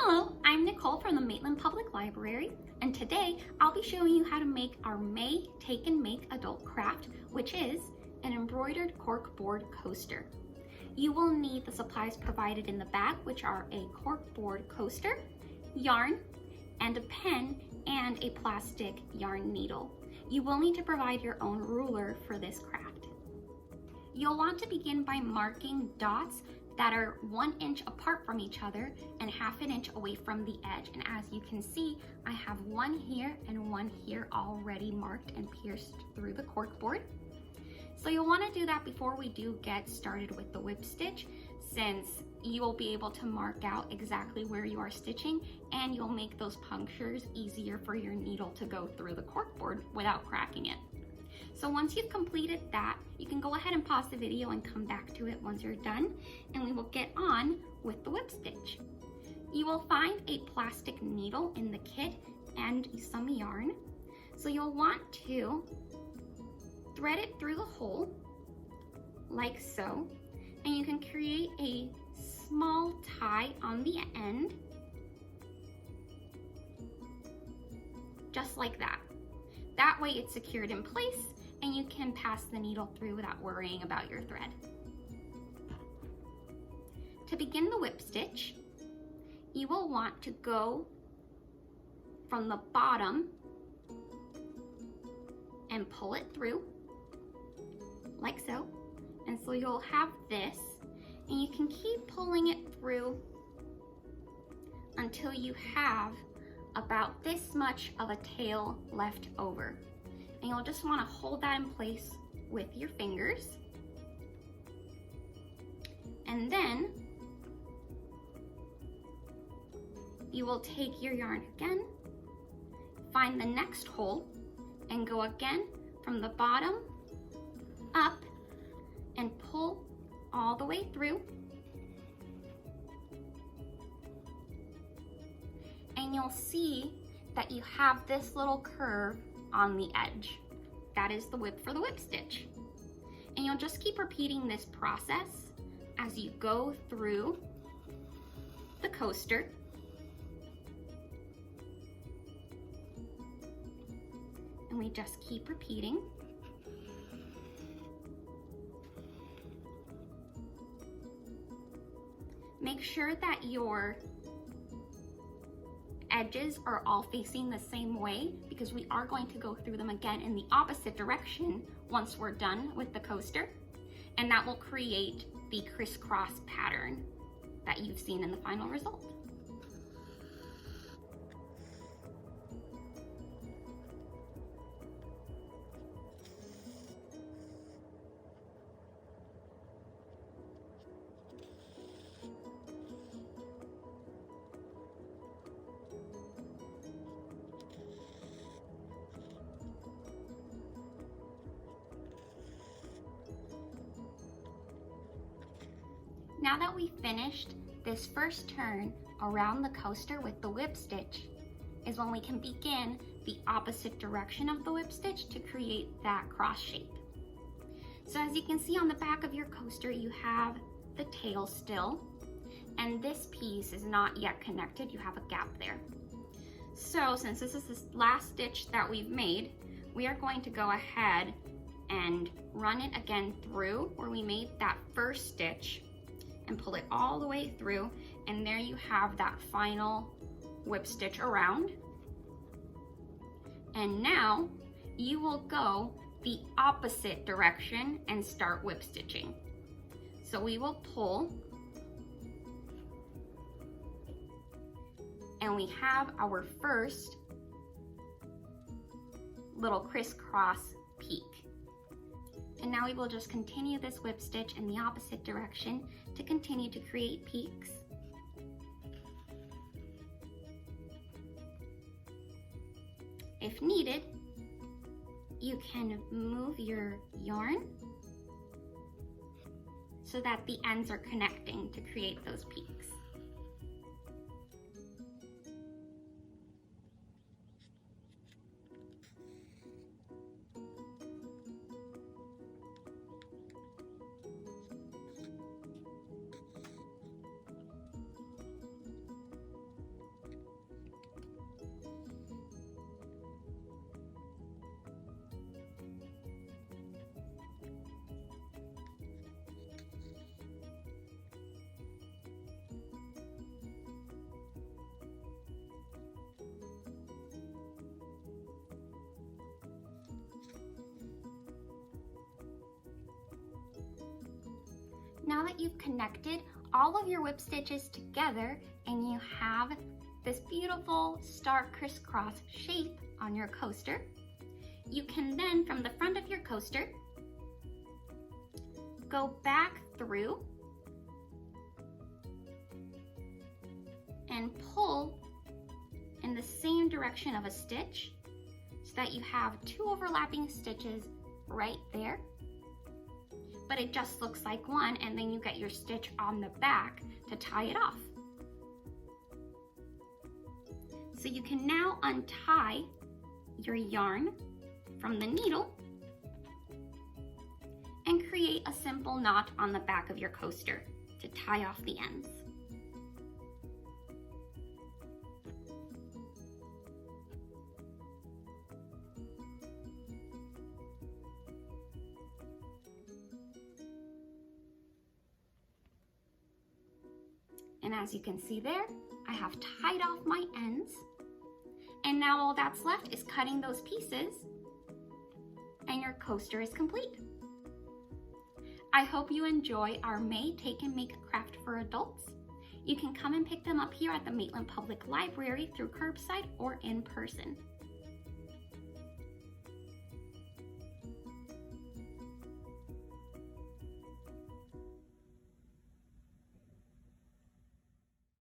Hello, I'm Nicole from the Maitland Public Library, and today I'll be showing you how to make our May Take and Make adult craft, which is an embroidered corkboard coaster. You will need the supplies provided in the bag, which are a corkboard coaster, yarn, and a pen and a plastic yarn needle. You will need to provide your own ruler for this craft. You'll want to begin by marking dots that are 1 inch apart from each other and ½ inch away from the edge. And as you can see, I have one here and one here already marked and pierced through the corkboard. So you'll want to do that before we do get started with the whip stitch, since you will be able to mark out exactly where you are stitching, and you'll make those punctures easier for your needle to go through the corkboard without cracking it. So once you've completed that, you can go ahead and pause the video and come back to it once you're done, and we will get on with the whip stitch. You will find a plastic needle in the kit and some yarn. So you'll want to thread it through the hole, like so, and you can create a small tie on the end, just like that. That way it's secured in place and you can pass the needle through without worrying about your thread. To begin the whip stitch, you will want to go from the bottom and pull it through, like so. And so you'll have this, and you can keep pulling it through until you have about this much of a tail left over. And you'll just want to hold that in place with your fingers. And then you will take your yarn again, find the next hole, and go again from the bottom up and pull all the way through. And you'll see that you have this little curve on the edge. That is the whip for the whip stitch. And you'll just keep repeating this process as you go through the coaster. And we just keep repeating. Make sure that your edges are all facing the same way, because we are going to go through them again in the opposite direction once we're done with the coaster, and that will create the crisscross pattern that you've seen in the final result. Now that we've finished this first turn around the coaster with the whip stitch, is when we can begin the opposite direction of the whip stitch to create that cross shape. So as you can see on the back of your coaster, you have the tail still, and this piece is not yet connected. You have a gap there. So since this is the last stitch that we've made, we are going to go ahead and run it again through where we made that first stitch, and pull it all the way through, and there you have that final whip stitch around. And now you will go the opposite direction and start whip stitching. So we will pull, and we have our first little crisscross peak. And now we will just continue this whip stitch in the opposite direction to continue to create peaks. If needed, you can move your yarn so that the ends are connecting to create those peaks. now that you've connected all of your whip stitches together and you have this beautiful star crisscross shape on your coaster, you can then, from the front of your coaster, go back through and pull in the same direction of a stitch so that you have two overlapping stitches right there, but it just looks like one, and then you get your stitch on the back to tie it off. So you can now untie your yarn from the needle and create a simple knot on the back of your coaster to tie off the ends. And as you can see there, I have tied off my ends. And now all that's left is cutting those pieces and your coaster is complete. I hope you enjoy our May Take and Make craft for adults. You can come and pick them up here at the Maitland Public Library through curbside or in person.